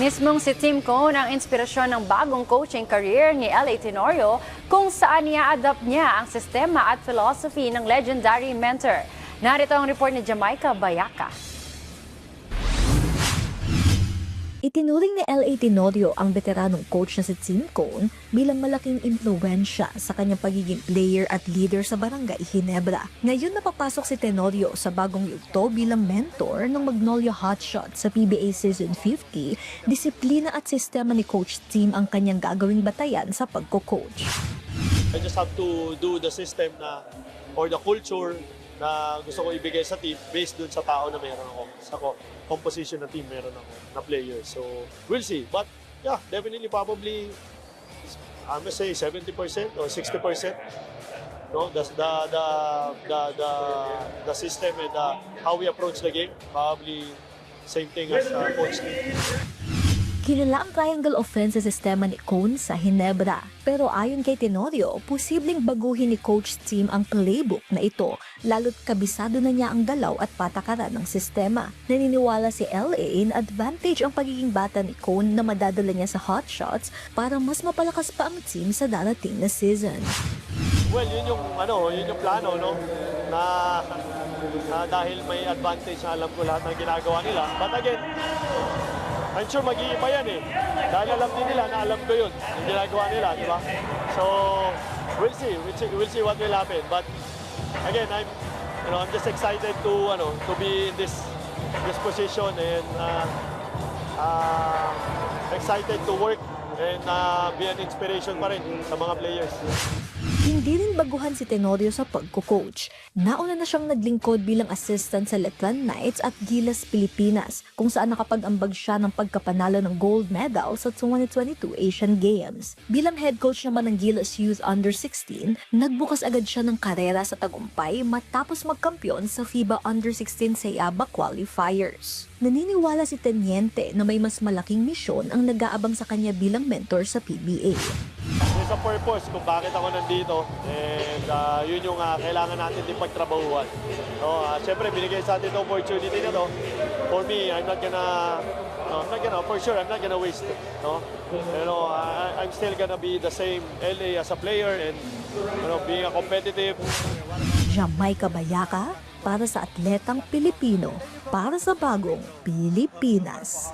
Mismong si Tim Cone ang inspirasyon ng bagong coaching career ni L.A. Tenorio kung saan i-adapt niya ang sistema at philosophy ng legendary mentor. Narito ang report ni Jamaica Bayaka. Itinuring ni L.A. Tenorio ang veteranong coach na si Tim Cone bilang malaking impluwensya sa kanyang pagiging player at leader sa Barangay Ginebra. Ngayon napapasok si Tenorio sa bagong yugto bilang mentor ng Magnolia Hotshots sa PBA Season 50. Disiplina at sistema ni Coach Tim ang kanyang gagawing batayan sa pagko-coach. I just have to do the system na or the culture na gusto ko ibigay sa team based dun sa tao na meron ako. Sa composition ng team meron ako na players. So, we'll see. But, yeah, definitely, probably, I must say 70% or 60%. No, the system and how we approach the game, probably same thing as coach team. Kilala ang triangle offense sa sistema ni Cone sa Ginebra. Pero ayon kay Tenorio, posibleng baguhin ni Coach Tim ang playbook na ito, lalo't kabisado na niya ang galaw at patakaran ng sistema. Naniniwala si LA na advantage ang pagiging bata ni Cone na madadala niya sa hot shots para mas mapalakas pa ang team sa darating na season. Well, yun yung plano, no? Na dahil may advantage na alam ko lahat ng ginagawa nila. But again, I'm sure mag-iiba yan eh. Dahil alam din nila na alam ko yun, yung ginagawa nila, di ba? So, we'll see what will happen. But again, I'm just excited to be in this position and excited to work and be an inspiration pa rin sa mga players. Hindi rin baguhan si Tenorio sa pagko-coach. Nauna na siyang naglingkod bilang assistant sa Letran Knights at Gilas Pilipinas, kung saan nakapag-ambag siya ng pagkapanalo ng gold medal sa 2022 Asian Games. Bilang head coach naman ng Gilas Youth Under-16, nagbukas agad siya ng karera sa tagumpay matapos magkampiyon sa FIBA Under-16 Sayaba Qualifiers. Naniniwala si Teniente na may mas malaking misyon ang nag-aabang sa kanya bilang mentor sa PBA. There's a purpose kung bakit ako nandito and yun yung kailangan natin din pagtrabahuan. So, syempre binigay sa atin itong opportunity na to. For me, I'm not gonna waste it. No? I'm still gonna be the same LA as a player and being a competitive. Jamaica Bayaka para sa atletang Pilipino, para sa bagong Pilipinas.